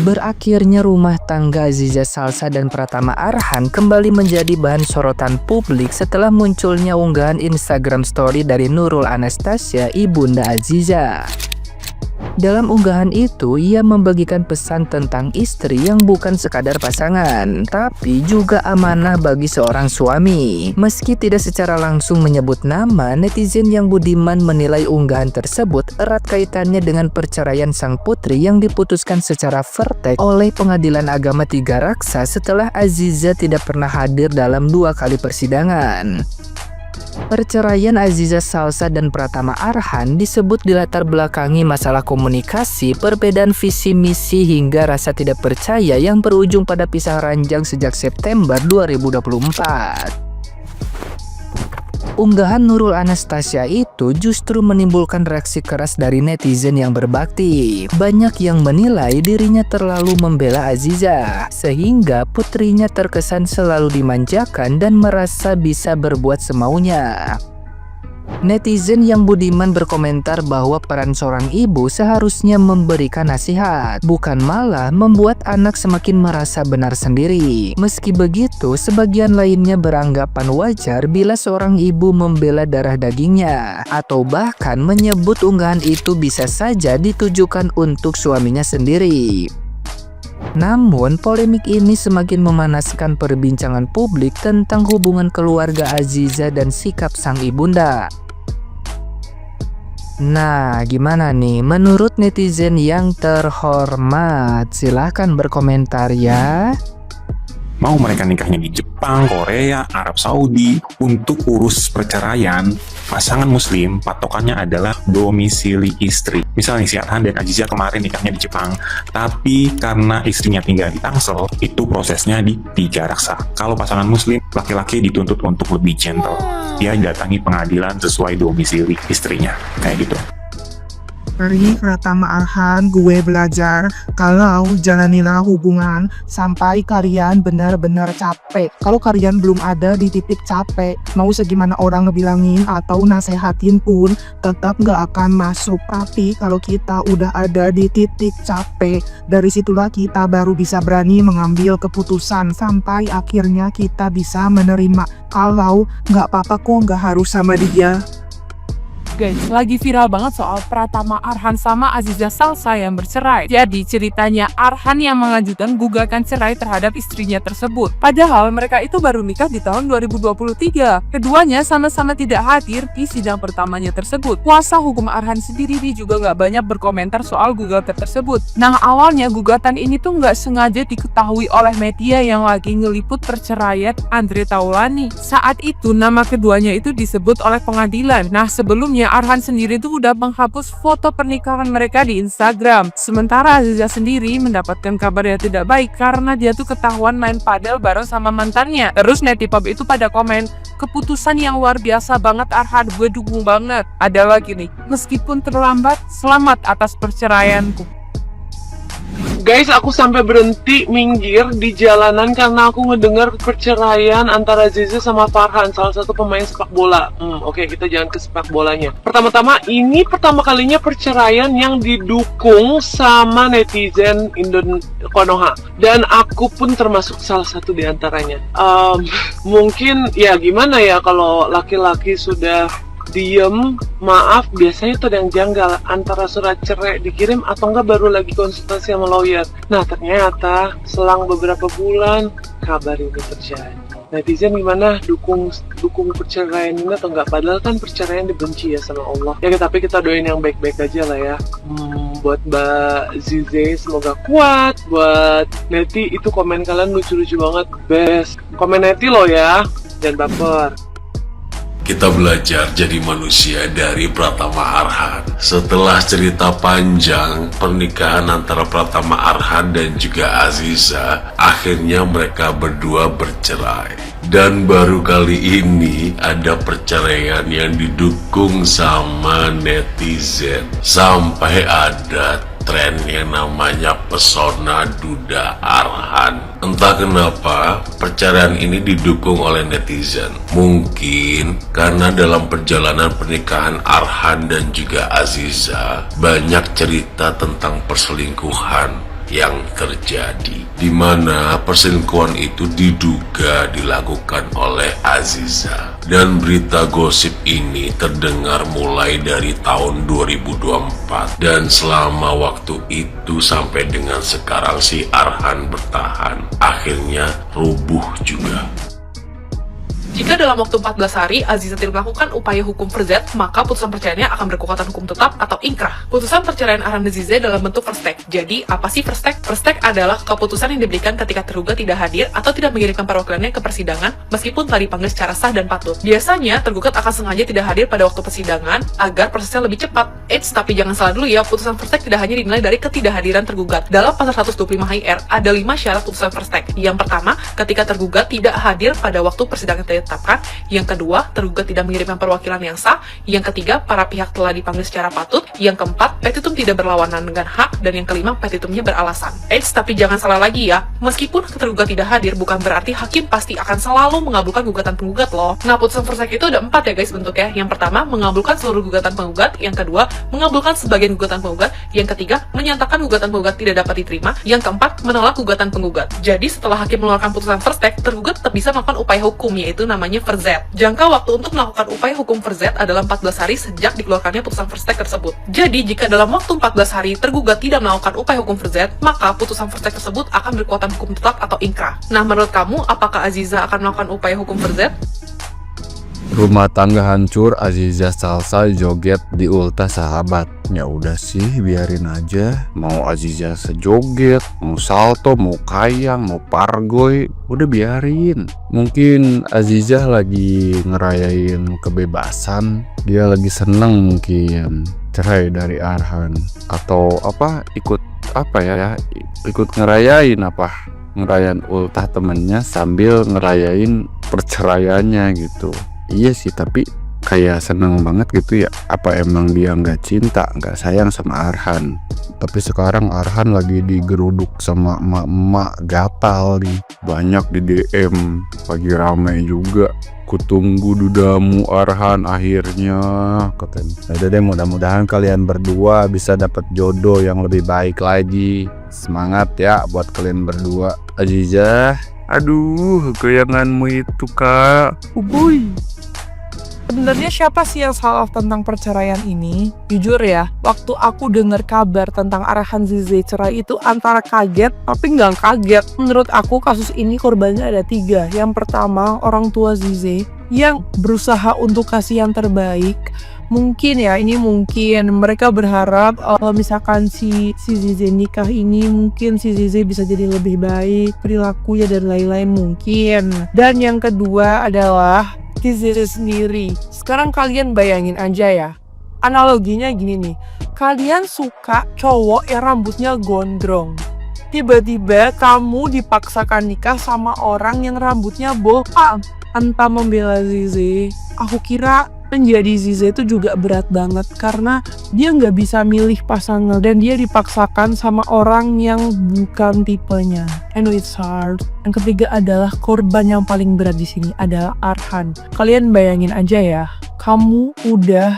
Berakhirnya rumah tangga Aziza Salsa dan Pratama Arhan kembali menjadi bahan sorotan publik setelah munculnya unggahan Instagram story dari Nurul Anastasia, ibunda Aziza. Dalam unggahan itu, ia membagikan pesan tentang istri yang bukan sekadar pasangan, tapi juga amanah bagi seorang suami. Meski tidak secara langsung menyebut nama, netizen yang budiman menilai unggahan tersebut erat kaitannya dengan perceraian sang putri yang diputuskan secara vertek oleh Pengadilan Agama Tiga Raksa setelah Aziza tidak pernah hadir dalam 2 kali persidangan. Perceraian Aziza Salsa dan Pratama Arhan disebut dilatar belakangi masalah komunikasi, perbedaan visi misi hingga rasa tidak percaya yang berujung pada pisah ranjang sejak September 2024. Unggahan Nurul Anastasia itu justru menimbulkan reaksi keras dari netizen yang berbakti. Banyak yang menilai dirinya terlalu membela Aziza, sehingga putrinya terkesan selalu dimanjakan dan merasa bisa berbuat semaunya. Netizen yang budiman berkomentar bahwa peran seorang ibu seharusnya memberikan nasihat, bukan malah membuat anak semakin merasa benar sendiri. Meski begitu, sebagian lainnya beranggapan wajar bila seorang ibu membela darah dagingnya, atau bahkan menyebut unggahan itu bisa saja ditujukan untuk suaminya sendiri. Namun, polemik ini semakin memanaskan perbincangan publik tentang hubungan keluarga Aziza dan sikap sang ibunda. Nah, gimana nih menurut netizen yang terhormat? Silahkan berkomentar ya. Mau mereka nikahnya di Jepang, Korea, Arab Saudi, untuk urus perceraian, pasangan muslim patokannya adalah domisili istri. Misalnya si Arhan dan Aziza kemarin nikahnya di Jepang, tapi karena istrinya tinggal di Tangsel, itu prosesnya di Tiga Raksa. Kalau pasangan muslim, laki-laki dituntut untuk lebih gentle. Dia datangi pengadilan sesuai domisili istrinya, kayak gitu. Dari Pratama Arhan, gue belajar kalau jalanilah hubungan sampai kalian benar-benar capek. Kalau kalian belum ada di titik capek, mau segimana orang ngebilangin atau nasehatin pun tetap gak akan masuk. Tapi kalau kita udah ada di titik capek, dari situlah kita baru bisa berani mengambil keputusan sampai akhirnya kita bisa menerima kalau gak apa-apa kok gak harus sama dia. Guys, lagi viral banget soal Pratama Arhan sama Aziza Salsa yang bercerai. Jadi ceritanya Arhan yang mengajukan gugatan cerai terhadap istrinya tersebut. Padahal mereka itu baru nikah di tahun 2023. Keduanya sama-sama tidak hadir di sidang pertamanya tersebut. Kuasa hukum Arhan sendiri juga nggak banyak berkomentar soal gugatan tersebut. Nah, awalnya gugatan ini tuh nggak sengaja diketahui oleh media yang lagi ngeliput perceraian Andre Taulany. Saat itu nama keduanya itu disebut oleh pengadilan. Nah, sebelumnya Arhan sendiri tuh udah menghapus foto pernikahan mereka di Instagram. Sementara Aziza sendiri mendapatkan kabar yang tidak baik karena dia tuh ketahuan main padel bareng sama mantannya. Terus netipop itu pada komen, keputusan yang luar biasa banget Arhan, gue dukung banget. Ada lagi nih, meskipun terlambat, selamat atas perceraianku. Guys, aku sampai berhenti minggir di jalanan karena aku ngedengar perceraian antara Aziza sama Farhan, salah satu pemain sepak bola. Oke, kita jangan ke sepak bolanya. Pertama-tama, ini pertama kalinya perceraian yang didukung sama netizen Konoha. Dan aku pun termasuk salah satu di antaranya. Mungkin, ya gimana ya kalau laki-laki sudah diem, maaf, biasanya tuh ada yang janggal antara surat cerai dikirim atau enggak baru lagi konsultasi sama lawyer. Nah, ternyata selang beberapa bulan kabar ini terjadi. Netizen gimana, dukung perceraian ini atau enggak? Padahal kan perceraian dibenci ya sama Allah. Ya, tapi kita doain yang baik-baik aja lah ya. Buat Mbak Zize semoga kuat. Buat Neti, itu komen kalian lucu-lucu banget, best. Komen Neti loh ya, jangan baper. Kita belajar jadi manusia dari Pratama Arhan. Setelah cerita panjang pernikahan antara Pratama Arhan dan juga Aziza, akhirnya mereka berdua bercerai. Dan baru kali ini ada perceraian yang didukung sama netizen. Sampai ada tren yang namanya pesona Duda Arhan. Entah kenapa perceraian ini didukung oleh netizen. Mungkin karena dalam perjalanan pernikahan Arhan dan juga Aziza banyak cerita tentang perselingkuhan. yang terjadi, di mana perselingkuhan itu diduga dilakukan oleh Aziza. Dan berita gosip ini terdengar mulai dari tahun 2024, dan selama waktu itu sampai dengan sekarang si Arhan bertahan, akhirnya rubuh juga. Jika dalam waktu 14 hari Aziza tidak melakukan upaya hukum verzet, maka putusan perceraiannya akan berkekuatan hukum tetap atau ingkrah. Putusan perceraian Arhan dan Aziza dalam bentuk verstek. Jadi, apa sih verstek? Verstek adalah keputusan yang diberikan ketika tergugat tidak hadir atau tidak mengirimkan perwakilannya ke persidangan meskipun telah dipanggil secara sah dan patut. Biasanya, tergugat akan sengaja tidak hadir pada waktu persidangan agar prosesnya lebih cepat. Tapi jangan salah dulu ya, putusan verstek tidak hanya dinilai dari ketidakhadiran tergugat. Dalam pasal 125 HIR, ada 5 syarat putusan verstek. Yang pertama, ketika tergugat tidak hadir pada waktu persidangan ditetapkan. Yang kedua, tergugat tidak mengirimkan perwakilan yang sah. Yang ketiga, para pihak telah dipanggil secara patut. Yang keempat, petitum tidak berlawanan dengan hak. Dan yang kelima, petitumnya beralasan. Tapi jangan salah lagi ya, meskipun tergugat tidak hadir, bukan berarti hakim pasti akan selalu mengabulkan gugatan penggugat loh. Nah, putusan verstek itu ada 4 ya guys bentuknya. Yang pertama, mengabulkan seluruh gugatan penggugat. Yang kedua, mengabulkan sebagian gugatan penggugat. Yang ketiga, menyatakan gugatan penggugat tidak dapat diterima. Yang keempat, menolak gugatan penggugat. Jadi, setelah hakim mengeluarkan putusan verstek, tergugat tetap bisa melakukan upaya hukum, yaitu namanya verzet. Jangka waktu untuk melakukan upaya hukum verzet adalah 14 hari sejak dikeluarkannya putusan verstek tersebut. Jadi, jika dalam waktu 14 hari tergugat tidak melakukan upaya hukum verzet, maka putusan verstek tersebut akan berkekuatan hukum tetap atau ingkrah. Nah, menurut kamu, apakah Aziza akan melakukan upaya hukum verzet? Rumah tangga hancur, Aziza Salsa joget di ultah sahabat. Ya udah sih, biarin aja. Mau Aziza sejoget, mau salto, mau kayang, mau pargoy, udah biarin. Mungkin Aziza lagi ngerayain kebebasan, dia lagi seneng mungkin cerai dari Arhan, atau ikut ngerayain ultah temennya sambil ngerayain perceraiannya gitu. Iya sih, tapi kayak seneng banget gitu ya. Apa emang dia nggak cinta, nggak sayang sama Arhan? Tapi sekarang Arhan lagi digeruduk sama emak-emak gatal nih. Banyak di DM, lagi rame juga. Kutunggu dudamu Arhan akhirnya, katanya. Udah deh, mudah-mudahan kalian berdua bisa dapat jodoh yang lebih baik lagi. Semangat ya buat kalian berdua. Aziza, aduh goyanganmu itu kak. Ubuy. Sebenarnya siapa sih yang salah tentang perceraian ini? Jujur ya, waktu aku dengar kabar tentang Arhan Zize cerai itu antara kaget tapi nggak kaget. Menurut aku kasus ini korbannya ada 3. Yang pertama, orang tua Zize yang berusaha untuk kasih yang terbaik. Mungkin mereka berharap misalkan si Zize nikah ini, mungkin si Zize bisa jadi lebih baik perilakunya dan lain-lain mungkin. Dan yang kedua adalah si Zize sendiri. Sekarang kalian bayangin aja ya, analoginya gini nih, kalian suka cowok yang rambutnya gondrong, tiba-tiba kamu dipaksakan nikah sama orang yang rambutnya botak. Tanpa membela Zize, aku kira menjadi Zize itu juga berat banget karena dia nggak bisa milih pasangan dan dia dipaksakan sama orang yang bukan tipenya. I know it's hard. Yang ketiga adalah korban yang paling berat di sini adalah Arhan. Kalian bayangin aja ya, kamu udah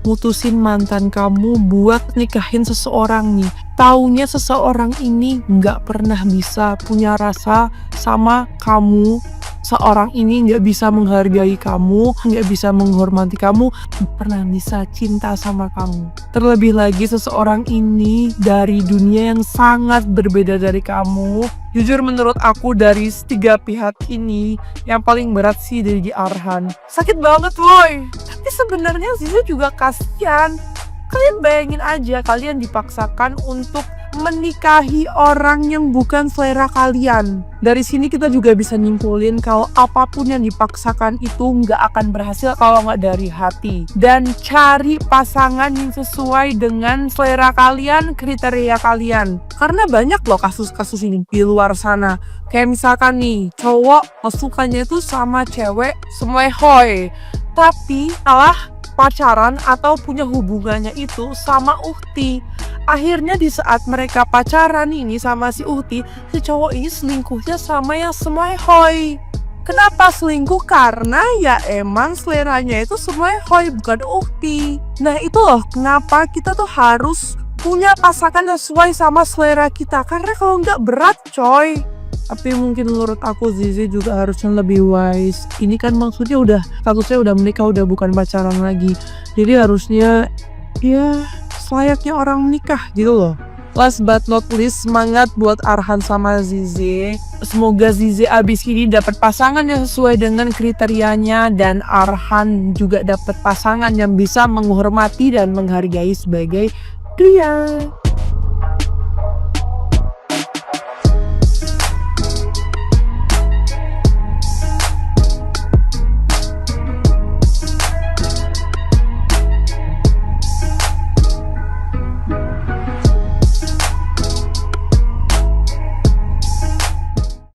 mutusin mantan kamu buat nikahin seseorang nih. Taunya seseorang ini nggak pernah bisa punya rasa sama kamu. Seorang ini nggak bisa menghargai kamu, nggak bisa menghormati kamu, nggak pernah bisa cinta sama kamu. Terlebih lagi seseorang ini dari dunia yang sangat berbeda dari kamu. Jujur menurut aku dari 3 pihak ini, yang paling berat sih dari Arhan. Sakit banget woy. Tapi sebenarnya Ziza juga kasihan. Kalian bayangin aja, kalian dipaksakan untuk menikahi orang yang bukan selera kalian. Dari sini kita juga bisa nyimpulin kalau apapun yang dipaksakan itu nggak akan berhasil kalau nggak dari hati. Dan cari pasangan yang sesuai dengan selera kalian, kriteria kalian. Karena banyak loh kasus-kasus ini di luar sana. Kayak misalkan nih, cowok sukanya itu sama cewek semlehoy, tapi malah pacaran atau punya hubungannya itu sama ukti. Akhirnya di saat mereka pacaran ini sama si ukti, si cowok ini selingkuhnya sama yang semlehoy. Kenapa selingkuh? Karena ya emang seleranya itu semlehoy, bukan ukti. Nah itu loh kenapa kita tuh harus punya pasangan sesuai sama selera kita, karena kalau nggak berat coy. Tapi mungkin menurut aku Zizi juga harusnya lebih wise. Ini kan maksudnya statusnya udah menikah, udah bukan pacaran lagi. Jadi harusnya ya selayaknya orang menikah gitu loh. Last but not least, semangat buat Arhan sama Zizi. Semoga Zizi abis ini dapat pasangan yang sesuai dengan kriterianya, dan Arhan juga dapat pasangan yang bisa menghormati dan menghargai sebagai pria.